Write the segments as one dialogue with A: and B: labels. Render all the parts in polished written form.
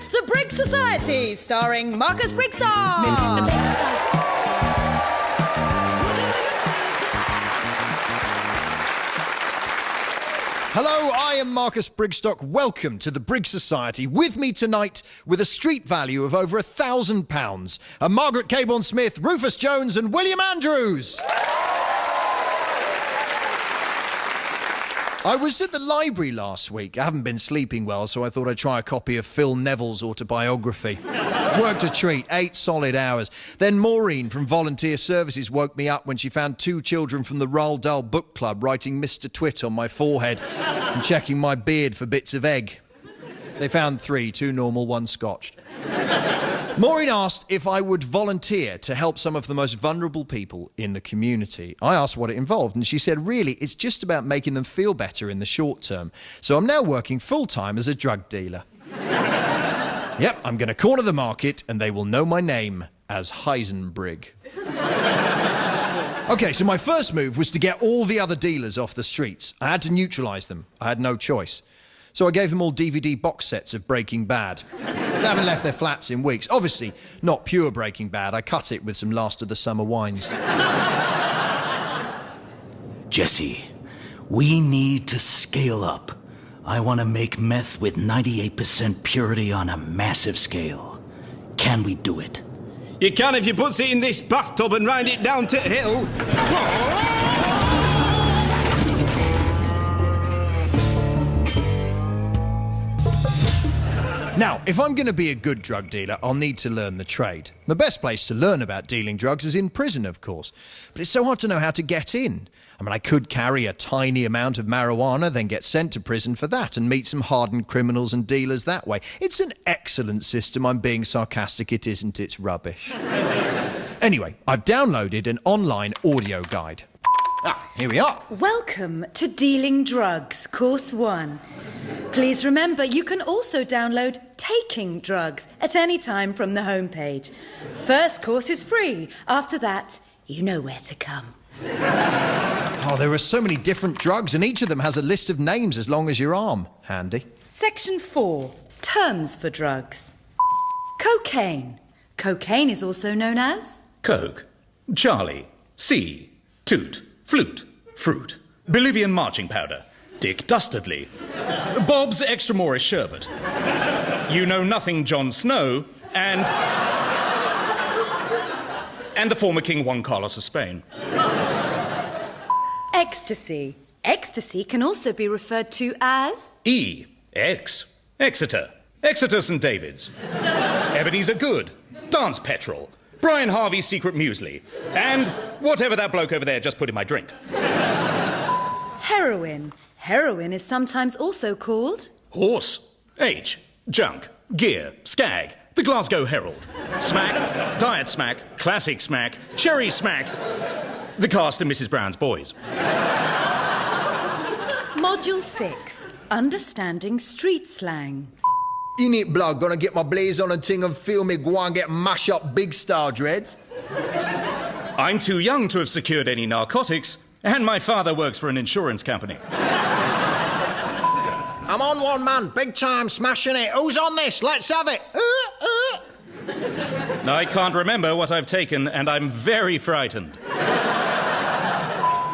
A: presents The Brig Society, starring Marcus BrigSoc.
B: Hello, I am Marcus BrigSoc. Welcome to the Brig Society. With me tonight, with a street value of over £1,000, are Margaret Caborn-Smith, Rufus Jones and William Andrews. I was at the library last week. I haven't been sleeping well, so I thought I'd try a copy of Phil Neville's autobiography. Worked a treat, 8 solid hours. Then Maureen from Volunteer Services woke me up when she found 2 children from the Roald Dahl Book Club writing Mr. Twit on my forehead and checking my beard for bits of egg. They found 3, 2 normal, 1 scotched. Maureen asked if I would volunteer to help some of the most vulnerable people in the community. I asked what it involved, and she said, really, it's just about making them feel better in the short term. So I'm now working full-time as a drug dealer. Yep, I'm going to corner the market, and they will know my name as Heisenbrig. OK, so my first move was to get all the other dealers off the streets. I had to neutralise them. I had no choice. So I gave them all DVD box sets of Breaking Bad. They haven't left their flats in weeks. Obviously, not pure Breaking Bad. I cut it with some Last of the Summer Wines.
C: Jesse, we need to scale up. I want to make meth with 98% purity on a massive scale. Can we do it?
D: You can if you put it in this bathtub and ride it down to the hill.
B: Now, if I'm going to be a good drug dealer, I'll need to learn the trade. The best place to learn about dealing drugs is in prison, of course. But it's so hard to know how to get in. I mean, I could carry a tiny amount of marijuana, then get sent to prison for that and meet some hardened criminals and dealers that way. It's an excellent system. I'm being sarcastic. It isn't. It's rubbish. Anyway, I've downloaded an online audio guide. Here we are.
A: Welcome to Dealing Drugs, Course 1. Please remember, you can also download Taking Drugs at any time from the homepage. First course is free. After that, you know where to come.
B: Oh, there are so many different drugs, and each of them has a list of names as long as your arm. Handy.
A: Section 4. Terms for drugs. Cocaine. Cocaine is also known as...
E: Coke, Charlie, C, Toot, Flute, Fruit, Bolivian marching powder, Dick Dastardly, Bob's Extra Moorish Sherbet, You Know Nothing Jon Snow, and the former King Juan Carlos of Spain.
A: Ecstasy. Ecstasy can also be referred to as...
E: E, X, Exeter, Exeter St. David's, Ebenezer Good, Dance Petrol, Brian Harvey's Secret Muesli, and whatever that bloke over there just put in my drink.
A: Heroin. Heroin is sometimes also called...
E: Horse, H, Junk, Gear, Skag, the Glasgow Herald, Smack, Diet Smack, Classic Smack, Cherry Smack, the cast of Mrs. Brown's Boys.
A: Module 6. Understanding street slang.
B: In it, blood, gonna get my blaze on a ting and feel me go and get mash up big star dreads.
E: I'm too young to have secured any narcotics, and my father works for an insurance company.
B: I'm on one, man. Big time, smashing it. Who's on this? Let's have it.
E: I can't remember what I've taken, and I'm very frightened.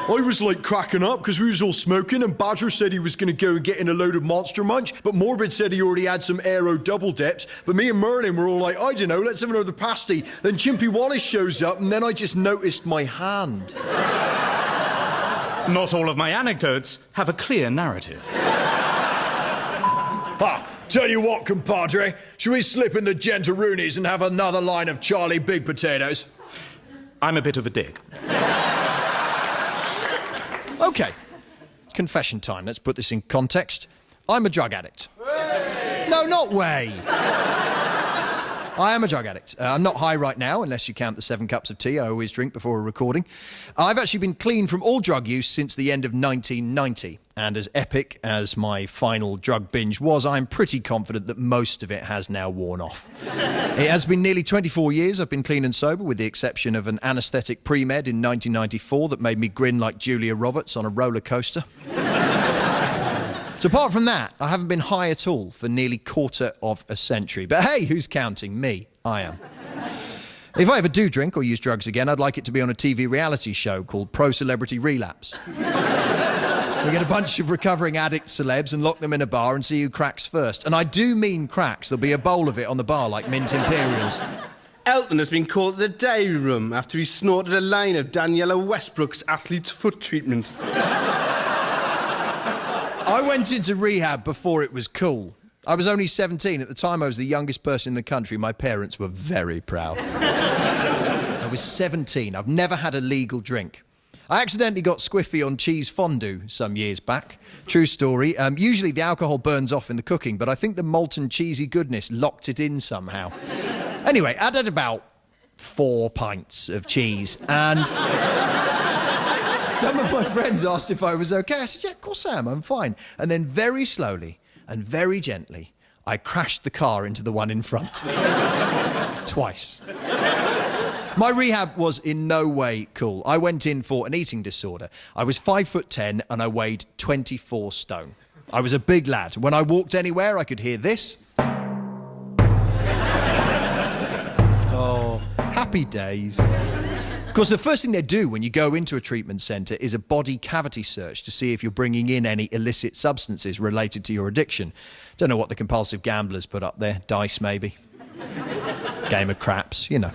F: I was like cracking up because we was all smoking and Badger said he was going to go and get in a load of Monster Munch, but Morbid said he already had some Aero double dips, but me and Merlin were all like, I don't know, let's have another pasty. Then Chimpy Wallace shows up and then I just noticed my hand.
E: Not all of my anecdotes have a clear narrative.
F: Tell you what, compadre, shall we slip in the Gentaroonies and have another line of Charlie Big Potatoes?
E: I'm a bit of a dick.
B: OK. Confession time. Let's put this in context. I'm a drug addict. No, not way. I am a drug addict. I'm not high right now, unless you count the 7 cups of tea I always drink before a recording. I've actually been clean from all drug use since the end of 1990. And as epic as my final drug binge was, I'm pretty confident that most of it has now worn off. It has been nearly 24 years I've been clean and sober, with the exception of an anaesthetic pre-med in 1994 that made me grin like Julia Roberts on a roller coaster. So apart from that, I haven't been high at all for nearly quarter of a century. But hey, who's counting? Me. I am. If I ever do drink or use drugs again, I'd like it to be on a TV reality show called Pro Celebrity Relapse. We get a bunch of recovering addict celebs and lock them in a bar and see who cracks first. And I do mean cracks. There'll be a bowl of it on the bar like mint Imperials.
D: Elton has been called to the dairy room after he snorted a line of Daniela Westbrook's athlete's foot treatment.
B: I went into rehab before it was cool. I was only 17. At the time, I was the youngest person in the country. My parents were very proud. I was 17. I've never had a legal drink. I accidentally got squiffy on cheese fondue some years back. True story. Usually the alcohol burns off in the cooking, but I think the molten cheesy goodness locked it in somehow. Anyway, I had about 4 pints of cheese, and some of my friends asked if I was okay. I said, yeah, of course I am, I'm fine. And then very slowly and very gently, I crashed the car into the one in front. Twice. My rehab was in no way cool. I went in for an eating disorder. I was 5'10" and I weighed 24 stone. I was a big lad. When I walked anywhere, I could hear this. Oh, happy days. Of course, the first thing they do when you go into a treatment centre is a body cavity search to see if you're bringing in any illicit substances related to your addiction. Don't know what the compulsive gamblers put up there. Dice, maybe. Game of craps, you know.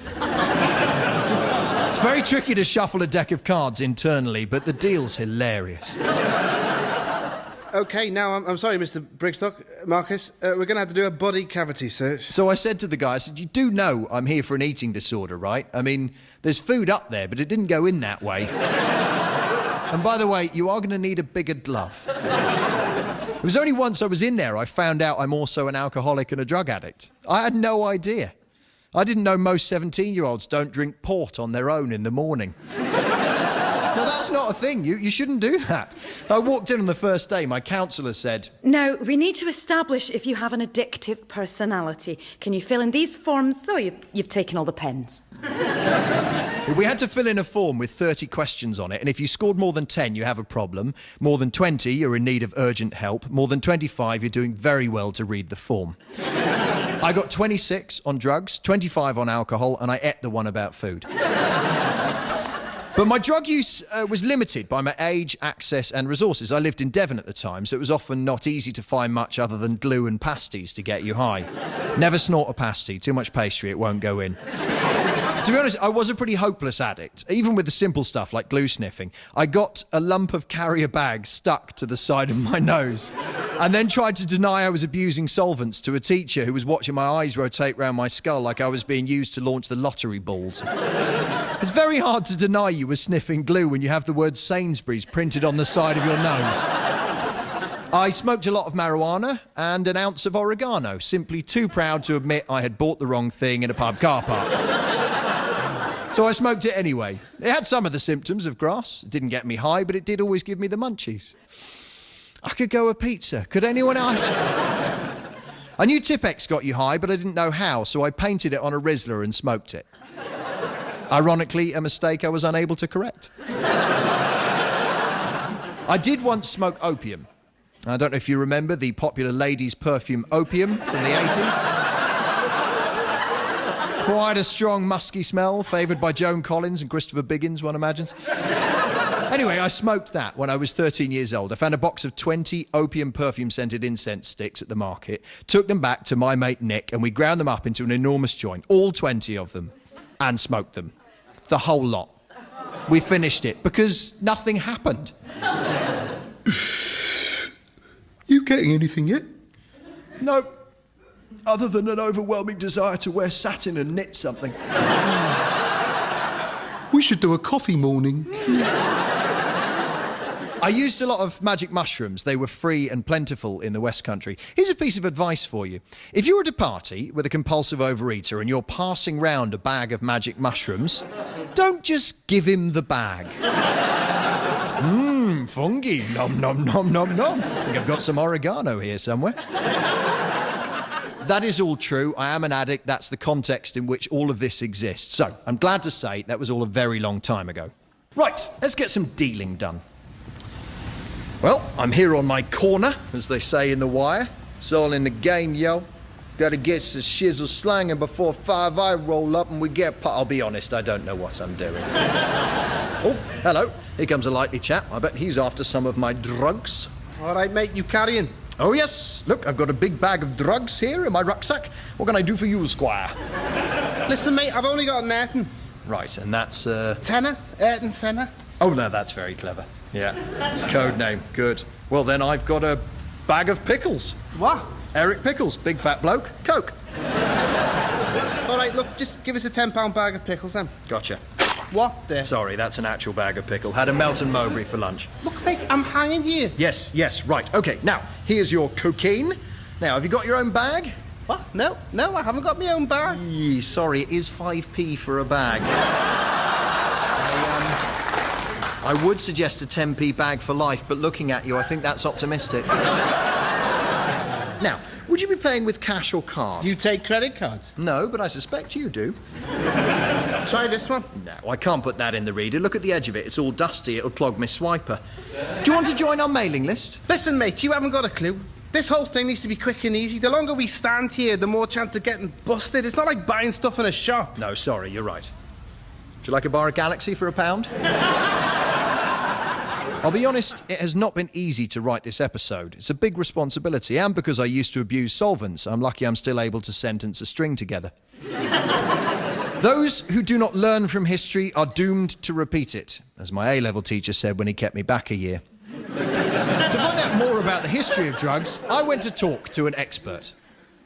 B: It's very tricky to shuffle a deck of cards internally, but the deal's hilarious.
D: OK, now, I'm sorry, Mr. BrigSoc, Marcus. We're going to have to do a body cavity search.
B: So I said to the guy, I said, you do know I'm here for an eating disorder, right? I mean, there's food up there, but it didn't go in that way. And by the way, you are going to need a bigger glove. It was only once I was in there I found out I'm also an alcoholic and a drug addict. I had no idea. I didn't know most 17-year-olds don't drink port on their own in the morning. No, that's not a thing. You shouldn't do that. I walked in on the first day. My counsellor said...
A: No, we need to establish if you have an addictive personality. Can you fill in these forms? Oh, you've taken all the pens.
B: We had to fill in a form with 30 questions on it, and if you scored more than 10, you have a problem. More than 20, you're in need of urgent help. More than 25, you're doing very well to read the form. I got 26 on drugs, 25 on alcohol, and I ate the one about food. But my drug use was limited by my age, access and resources. I lived in Devon at the time, so it was often not easy to find much other than glue and pasties to get you high. Never snort a pasty. Too much pastry, it won't go in. To be honest, I was a pretty hopeless addict, even with the simple stuff like glue sniffing. I got a lump of carrier bag stuck to the side of my nose and then tried to deny I was abusing solvents to a teacher who was watching my eyes rotate round my skull like I was being used to launch the lottery balls. It's very hard to deny you were sniffing glue when you have the word Sainsbury's printed on the side of your nose. I smoked a lot of marijuana and an ounce of oregano, simply too proud to admit I had bought the wrong thing in a pub car park. So I smoked it anyway. It had some of the symptoms of grass. It didn't get me high, but it did always give me the munchies. I could go a pizza. Could anyone else? I knew Tipex got you high, but I didn't know how, so I painted it on a Rizzler and smoked it. Ironically, a mistake I was unable to correct. I did once smoke opium. I don't know if you remember the popular ladies' perfume Opium from the 80s. Quite a strong, musky smell, favoured by Joan Collins and Christopher Biggins, one imagines. Anyway, I smoked that when I was 13 years old. I found a box of 20 opium perfume-scented incense sticks at the market, took them back to my mate Nick, and we ground them up into an enormous joint, all 20 of them, and smoked them. The whole lot. We finished it, because nothing happened.
F: You getting anything yet?
B: No. Other than an overwhelming desire to wear satin and knit something.
F: We should do a coffee morning.
B: I used a lot of magic mushrooms. They were free and plentiful in the West Country. Here's a piece of advice for you. If you're at a party with a compulsive overeater and you're passing round a bag of magic mushrooms, don't just give him the bag. Fungi. Nom, nom, nom, nom, nom. I think I've got some oregano here somewhere. That is all true. I am an addict. That's the context in which all of this exists. So, I'm glad to say that was all a very long time ago. Right, let's get some dealing done. Well, I'm here on my corner, as they say in The Wire. It's all in the game, yo. Gotta get the shizzle slanging before 5 I roll up and we get... I'll be honest, I don't know what I'm doing. Oh, hello. Here comes a likely chap. I bet he's after some of my drugs.
D: All right, mate, you carrying?
B: Oh, yes. Look, I've got a big bag of drugs here in my rucksack. What can I do for you, Squire?
D: Listen, mate, I've only got an Ayrton.
B: Right, and that's,
D: Tenner? Ayrton Senna?
B: Oh, no, that's very clever. Yeah. Code name. Good. Well, then I've got a bag of pickles.
D: What?
B: Eric Pickles, big fat bloke. Coke.
D: All right, look, just give us a £10 bag of pickles, then.
B: Gotcha.
D: What the...
B: Sorry, that's an actual bag of pickle. Had a Melton Mowbray for lunch.
D: Look, mate, I'm hanging here.
B: Yes, right. OK, now, here's your cocaine. Now, have you got your own bag?
D: What? No, I haven't got my own bag.
B: Sorry, it is 5p for a bag. I would suggest a 10p bag for life, but looking at you, I think that's optimistic. Now, would you be paying with cash or card?
D: You take credit cards?
B: No, but I suspect you do.
D: Try this one.
B: No, I can't put that in the reader. Look at the edge of it. It's all dusty. It'll clog my swiper. Do you want to join our mailing list?
D: Listen, mate, you haven't got a clue. This whole thing needs to be quick and easy. The longer we stand here, the more chance of getting busted. It's not like buying stuff in a shop.
B: No, sorry, you're right. Would you like a bar of Galaxy for £1? I'll be honest, it has not been easy to write this episode. It's a big responsibility, and because I used to abuse solvents, I'm lucky I'm still able to sentence a string together. Those who do not learn from history are doomed to repeat it, as my A-level teacher said when he kept me back a year. To find out more about the history of drugs, I went to talk to an expert.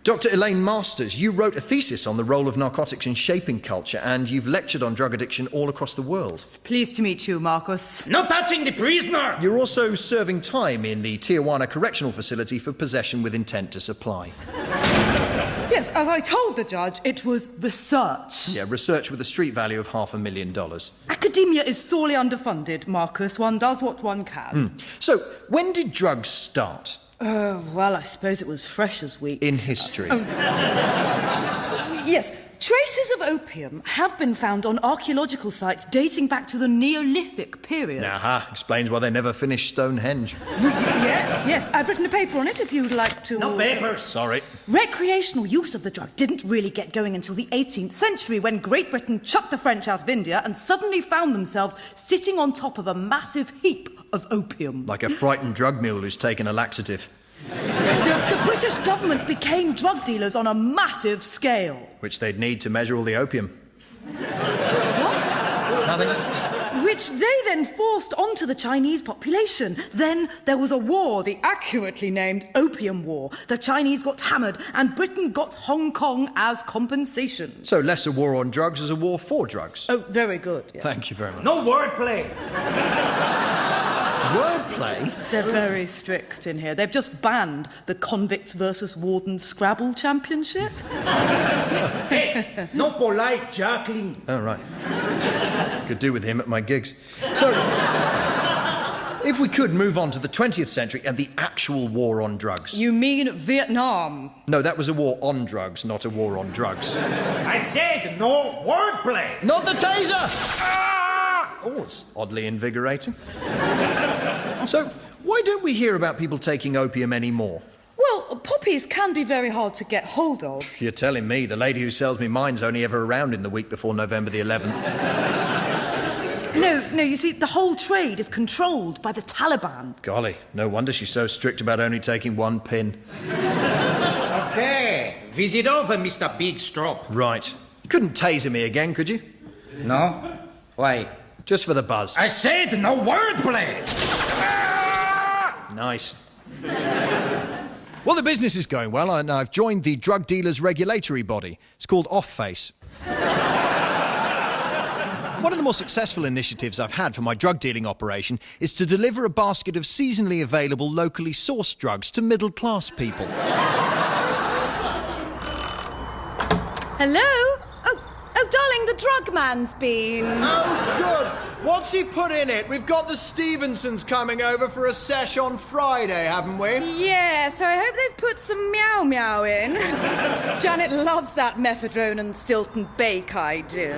B: Dr. Elaine Masters, you wrote a thesis on the role of narcotics in shaping culture, and you've lectured on drug addiction all across the world.
A: It's pleased to meet you, Marcus.
G: No touching the prisoner!
B: You're also serving time in the Tijuana Correctional Facility for possession with intent to supply.
A: Yes, as I told the judge, it was research.
B: Yeah, research with a street value of $500,000.
A: Academia is sorely underfunded, Marcus. One does what one can.
B: So, when did drugs start?
A: Well, I suppose it was Freshers' Week.
B: In history.
A: Yes, traces of opium have been found on archaeological sites dating back to the Neolithic period.
B: Aha, explains why they never finished Stonehenge.
A: Yes, I've written a paper on it if you'd like to...
G: No papers!
B: Sorry.
A: Recreational use of the drug didn't really get going until the 18th century when Great Britain chucked the French out of India and suddenly found themselves sitting on top of a massive heap of opium.
B: Like a frightened drug mule who's taken a laxative.
A: The British government became drug dealers on a massive scale.
B: Which they'd need to measure all the opium.
A: What?
B: Nothing?
A: Which they then forced onto the Chinese population. Then there was a war, the accurately named Opium War. The Chinese got hammered and Britain got Hong Kong as compensation.
B: So less a war on drugs is a war for drugs.
A: Oh, very good, yes.
B: Thank you very much.
G: No wordplay!
B: Wordplay?
A: They're very strict in here. They've just banned the Convicts versus Wardens Scrabble Championship.
G: Hey, no polite juggling.
B: Oh, right. Could do with him at my gigs. So, if we could move on to the 20th century and the actual war on drugs.
A: You mean Vietnam?
B: No, that was a war on drugs, not a war on drugs.
G: I said no wordplay!
B: Not the taser! Ah! Oh, it's oddly invigorating. So, why don't we hear about people taking opium anymore?
A: Well, poppies can be very hard to get hold of.
B: You're telling me the lady who sells me mine's only ever around in the week before November the 11th.
A: No, you see, the whole trade is controlled by the Taliban.
B: Golly, no wonder she's so strict about only taking one pin.
G: Okay, visit over, Mr. Big Strop.
B: Right. You couldn't taser me again, could you?
G: No? Why?
B: Just for the buzz.
G: I said no wordplay!
B: Nice. Well, the business is going well, and I've joined the drug dealers regulatory body. It's called Off-Face. One of the more successful initiatives I've had for my drug dealing operation is to deliver a basket of seasonally available, locally sourced drugs to middle-class people.
A: Hello? Oh, darling, the drug man's been...
F: Oh, good. What's he put in it? We've got the Stevensons coming over for a sesh on Friday, haven't we?
A: Yeah, so I hope they've put some meow meow in. Janet loves that methadone and Stilton Bake, I do.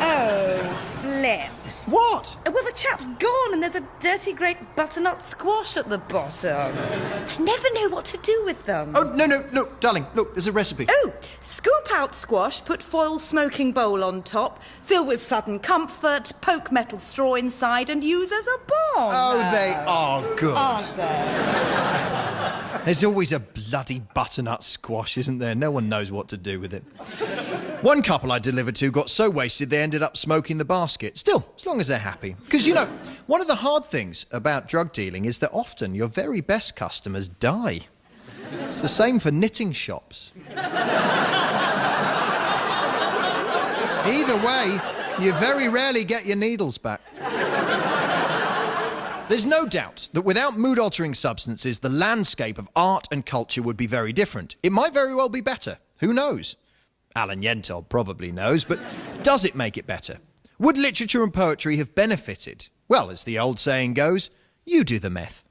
A: Oh, flips.
B: What?
A: Well, the chap's gone and there's a dirty great butternut squash at the bottom. I never know what to do with them.
B: Oh, no, look, darling, look, there's a recipe.
A: Oh, scoop out squash, put foil smoking bowl on top, fill with sudden comfort, poke metal straw inside and use as a bomb.
B: Oh, they are good.
A: Aren't they?
B: There's always a bloody butternut squash, isn't there? No one knows what to do with it. One couple I delivered to got so wasted they ended up smoking the basket. Still, as long as they're happy. Because, you know, one of the hard things about drug dealing is that often your very best customers die. It's the same for knitting shops. Either way, you very rarely get your needles back. There's no doubt that without mood-altering substances, the landscape of art and culture would be very different. It might very well be better. Who knows? Alan Yentl probably knows, but does it make it better? Would literature and poetry have benefited? Well, as the old saying goes, you do the meth.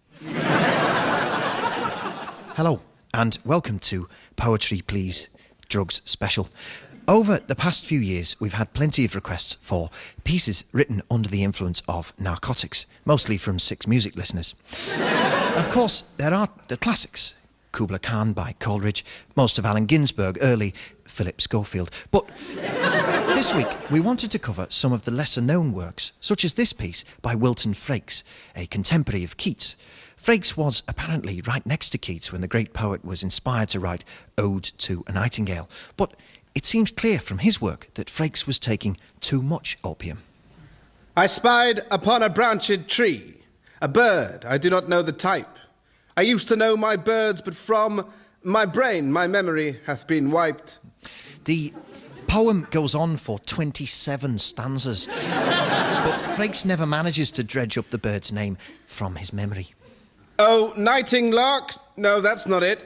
B: Hello, and welcome to Poetry Please Drugs Special. Over the past few years, we've had plenty of requests for pieces written under the influence of narcotics, mostly from Six Music listeners. Of course, there are the classics. Kubla Khan by Coleridge, most of Allen Ginsberg, early Philip Schofield. But this week, we wanted to cover some of the lesser-known works, such as this piece by Wilton Frakes, a contemporary of Keats. Frakes was apparently right next to Keats when the great poet was inspired to write Ode to a Nightingale. But it seems clear from his work that Frakes was taking too much opium.
D: I spied upon a branched tree a bird, I do not know the type. I used to know my birds, but from my brain my memory hath been wiped.
B: The poem goes on for 27 stanzas, but Frakes never manages to dredge up the bird's name from his memory.
D: Oh, nighting lark? No, that's not it.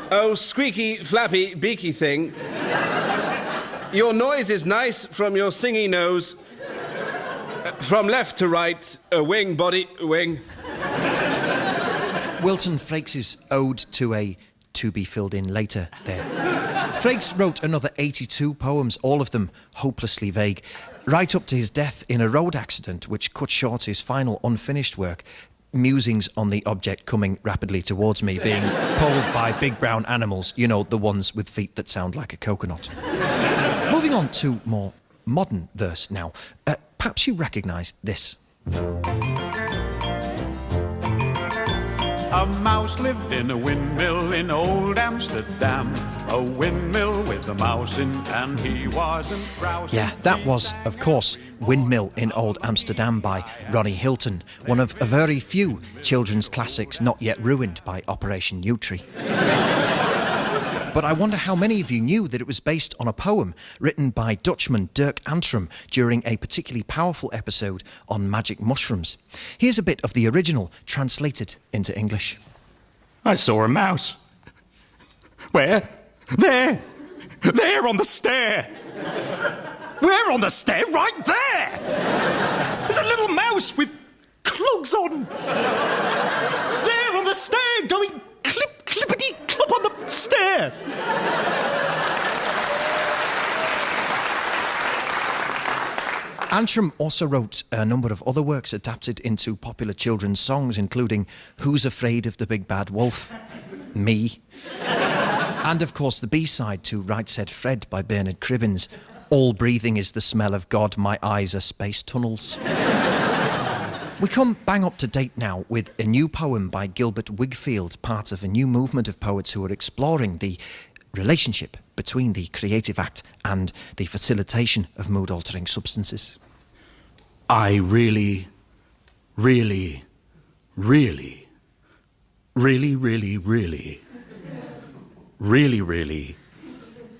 D: Oh, squeaky, flappy, beaky thing. Your noise is nice from your singy nose. From left to right, a wing, body, wing.
B: Wilton Frakes' ode to a to be filled in later there. Frakes wrote another 82 poems, all of them hopelessly vague, right up to his death in a road accident which cut short his final unfinished work, Musings on the Object Coming Rapidly Towards Me, being pulled by big brown animals, you know, the ones with feet that sound like a coconut. Moving on to more modern verse now. Perhaps you recognise this.
H: A mouse lived in a windmill in old Amsterdam. A windmill with a mouse in, and he wasn't browsing.
B: Yeah, that was, of course, Windmill in Old Amsterdam by Ronnie Hilton, one of a very few children's classics not yet ruined by Operation Yewtree. But I wonder how many of you knew that it was based on a poem written by Dutchman Dirk Antrim during a particularly powerful episode on magic mushrooms. Here's a bit of the original translated into English.
H: I saw a mouse. Where? There! There on the stair! Where on the stair? Right there! There's a little mouse with clogs on! There on the stair, going clip, clippity, clop on the stair!
B: Antrim also wrote a number of other works adapted into popular children's songs, including Who's Afraid of the Big Bad Wolf? Me. And, of course, the B-side to Right Said Fred by Bernard Cribbins. All breathing is the smell of God, my eyes are space tunnels. We come bang up to date now with a new poem by Gilbert Wigfield, part of a new movement of poets who are exploring the relationship between the creative act and the facilitation of mood-altering substances.
C: I really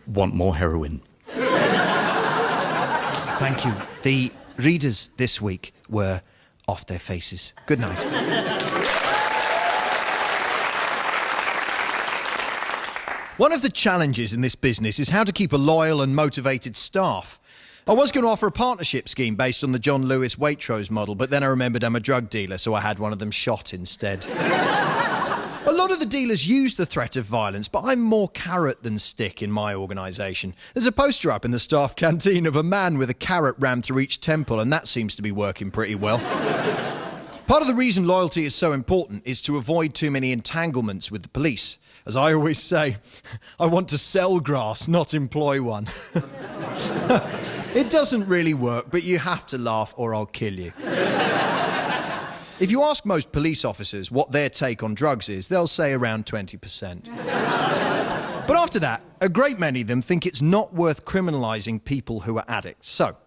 E: want more heroin.
B: Thank you. The readers this week were off their faces. Good night. One of the challenges in this business is how to keep a loyal and motivated staff. I was going to offer a partnership scheme based on the John Lewis Waitrose model, but then I remembered I'm a drug dealer, so I had one of them shot instead. A lot of the dealers use the threat of violence, but I'm more carrot than stick in my organisation. There's a poster up in the staff canteen of a man with a carrot rammed through each temple, and that seems to be working pretty well. Part of the reason loyalty is so important is to avoid too many entanglements with the police. As I always say, I want to sell grass, not employ one. It doesn't really work, but you have to laugh or I'll kill you. If you ask most police officers what their take on drugs is, they'll say around 20%. But after that, a great many of them think it's not worth criminalising people who are addicts. So,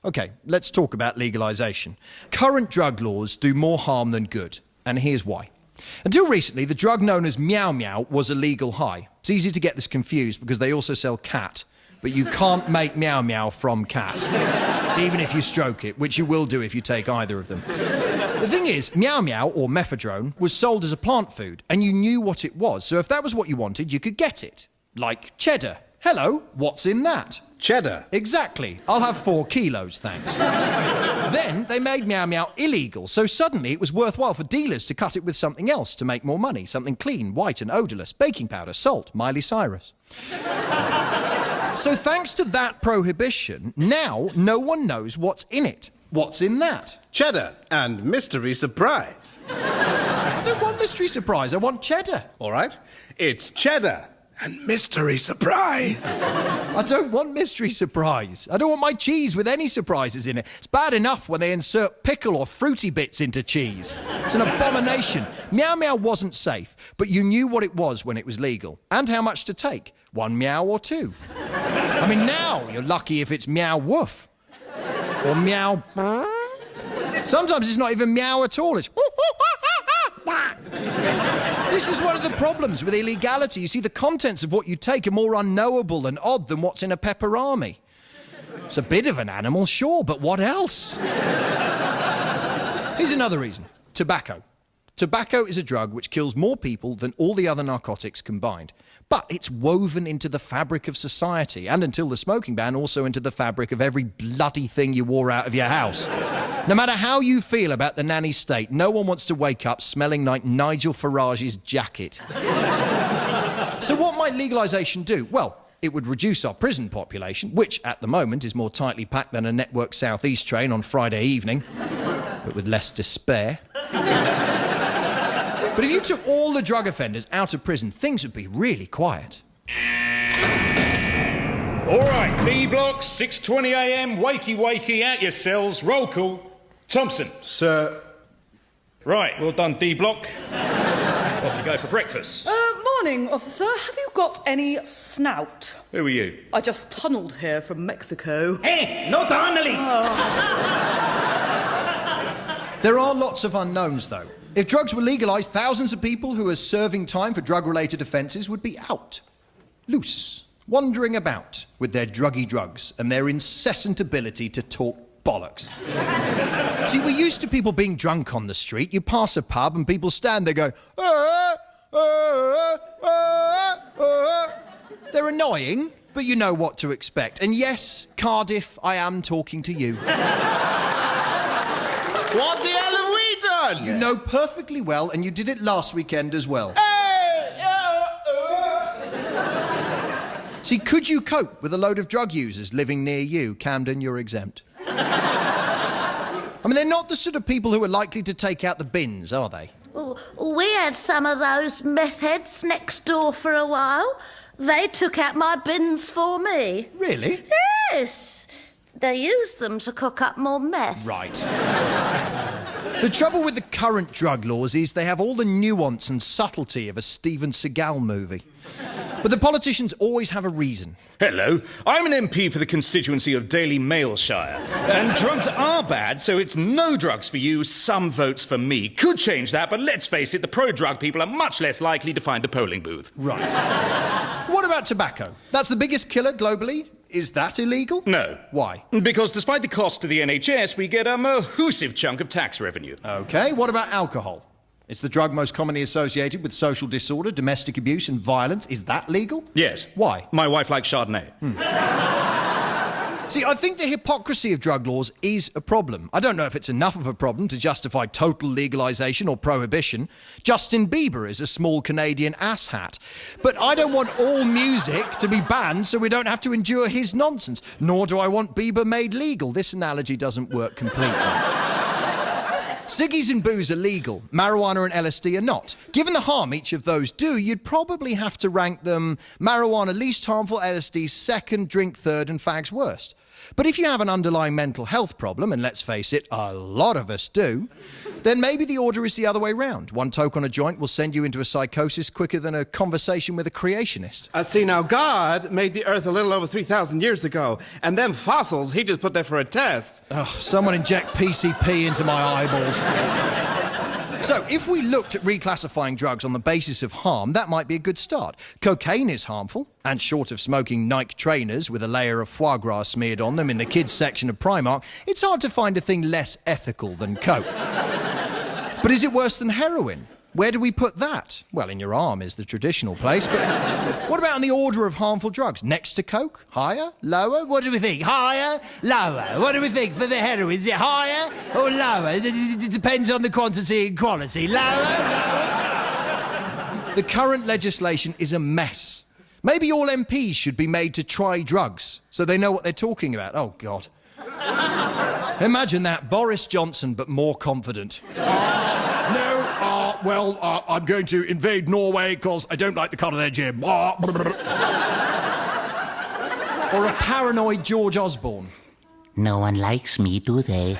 B: OK, let's talk about legalisation. Current drug laws do more harm than good, and here's why. Until recently, the drug known as Meow Meow was a legal high. It's easy to get this confused because they also sell cat, but you can't make Meow Meow from cat, even if you stroke it, which you will do if you take either of them. The thing is, Meow Meow, or mephedrone, was sold as a plant food, and you knew what it was, so if that was what you wanted, you could get it. Like cheddar. Hello, what's in that?
D: Cheddar.
B: Exactly. I'll have 4 kilos, thanks. Then they made Meow Meow illegal, so suddenly it was worthwhile for dealers to cut it with something else to make more money. Something clean, white and odourless. Baking powder, salt, Miley Cyrus. So thanks to that prohibition, now no one knows what's in it. What's in that?
D: Cheddar and mystery surprise.
B: I don't want mystery surprise, I want cheddar.
D: All right. It's cheddar and mystery surprise.
B: I don't want mystery surprise. I don't want my cheese with any surprises in it. It's bad enough when they insert pickle or fruity bits into cheese. It's an abomination. Meow Meow wasn't safe, but you knew what it was when it was legal. And how much to take. 1 meow or 2. I mean, now you're lucky if it's meow woof. Or meow... Sometimes it's not even meow at all, it's... This is one of the problems with illegality. You see, the contents of what you take are more unknowable and odd than what's in a pepperami. It's a bit of an animal, sure, but what else? Here's another reason. Tobacco. Tobacco is a drug which kills more people than all the other narcotics combined. But it's woven into the fabric of society, and until the smoking ban, also into the fabric of every bloody thing you wore out of your house. No matter how you feel about the nanny state, no one wants to wake up smelling like Nigel Farage's jacket. So what might legalisation do? Well, it would reduce our prison population, which at the moment is more tightly packed than a Network South East train on Friday evening, but with less despair. But if you took all the drug offenders out of prison, things would be really quiet.
E: All right, B block, 6:20 a.m, wakey, at your cells, roll call. Thompson.
D: Sir.
E: Right, well done, D block. Off you go for breakfast.
I: Morning, officer. Have you got any snout?
E: Who are you?
I: I just tunnelled here from Mexico.
G: Hey, no tunneling!
B: There are lots of unknowns, though. If drugs were legalised, thousands of people who are serving time for drug-related offences would be out. Loose. Wandering about with their druggy drugs and their incessant ability to talk bollocks. See, we're used to people being drunk on the street. You pass a pub and people stand there going, They're annoying, but you know what to expect. And yes, Cardiff, I am talking to you.
D: What the hell have we done?
B: You know perfectly well, and you did it last weekend as well. See, could you cope with a load of drug users living near you? Camden, you're exempt. I mean, they're not the sort of people who are likely to take out the bins, are they?
J: Well, we had some of those meth heads next door for a while. They took out my bins for me.
B: Really?
J: Yes. They used them to cook up more meth.
B: Right. The trouble with the current drug laws is they have all the nuance and subtlety of a Steven Seagal movie. But the politicians always have a reason.
E: Hello, I'm an MP for the constituency of Daily Mailshire. And drugs are bad, so it's no drugs for you, some votes for me. Could change that, but let's face it, the pro-drug people are much less likely to find the polling booth.
B: Right. What about tobacco? That's the biggest killer globally. Is that illegal?
E: No.
B: Why?
E: Because despite the cost to the NHS, we get a mahoosive chunk of tax revenue.
B: OK, what about alcohol? It's the drug most commonly associated with social disorder, domestic abuse and violence. Is that legal?
E: Yes.
B: Why?
E: My wife likes Chardonnay.
B: See, I think the hypocrisy of drug laws is a problem. I don't know if it's enough of a problem to justify total legalisation or prohibition. Justin Bieber is a small Canadian asshat. But I don't want all music to be banned so we don't have to endure his nonsense. Nor do I want Bieber made legal. This analogy doesn't work completely. Ciggies and booze are legal. Marijuana and LSD are not. Given the harm each of those do, you'd probably have to rank them marijuana least harmful, LSD second, drink third, and fags worst. But if you have an underlying mental health problem, and let's face it, a lot of us do, then maybe the order is the other way round. One toke on a joint will send you into a psychosis quicker than a conversation with a creationist.
D: See, now, God made the Earth a little over 3,000 years ago, and them fossils, he just put there for a test.
B: Oh, someone inject PCP into my eyeballs. So, if we looked at reclassifying drugs on the basis of harm, that might be a good start. Cocaine is harmful, and short of smoking Nike trainers with a layer of foie gras smeared on them in the kids' section of Primark, it's hard to find a thing less ethical than coke. But is it worse than heroin? Where do we put that? Well, in your arm is the traditional place, but what about in the order of harmful drugs? Next to coke? Higher? Lower? What do we think? Higher? Lower? What do we think for the heroin? Is it higher or lower? It depends on the quantity and quality. Lower? The current legislation is a mess. Maybe all MPs should be made to try drugs so they know what they're talking about. Oh, God. Imagine that. Boris Johnson, but more confident. I'm going to invade Norway because I don't like the cut of their jib. Or a paranoid George Osborne.
K: No one likes me, do they?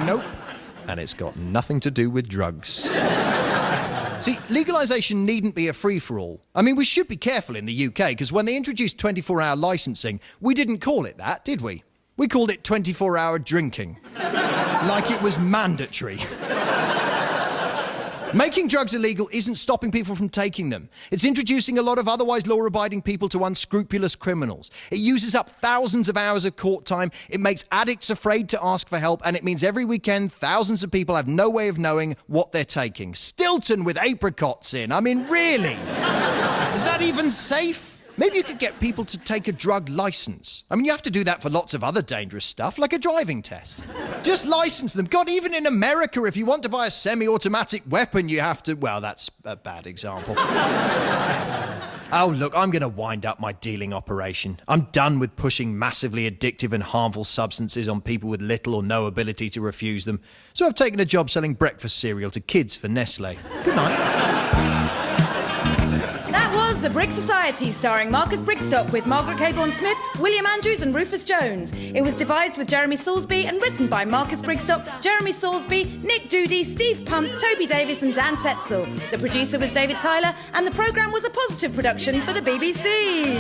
B: Nope. And it's got nothing to do with drugs. See, legalisation needn't be a free-for-all. I mean, we should be careful in the UK, because when they introduced 24-hour licensing, we didn't call it that, did we? We called it 24-hour drinking. Like it was mandatory. Making drugs illegal isn't stopping people from taking them. It's introducing a lot of otherwise law-abiding people to unscrupulous criminals. It uses up thousands of hours of court time, it makes addicts afraid to ask for help, and it means every weekend thousands of people have no way of knowing what they're taking. Stilton with apricots in. I mean, really? Is that even safe? Maybe you could get people to take a drug licence. I mean, you have to do that for lots of other dangerous stuff, like a driving test. Just licence them. God, even in America, if you want to buy a semi-automatic weapon, you have to... Well, that's a bad example. Oh, look, I'm going to wind up my dealing operation. I'm done with pushing massively addictive and harmful substances on people with little or no ability to refuse them. So I've taken a job selling breakfast cereal to kids for Nestle. Good night.
A: The Brig Society, starring Marcus BrigSoc with Margaret Caborn-Smith, William Andrews and Rufus Jones. It was devised with Jeremy Salisbury and written by Marcus BrigSoc, Jeremy Salisbury, Nick Doody, Steve Punt, Toby Davis and Dan Tetzel. The producer was David Tyler and the programme was a positive production for the BBC.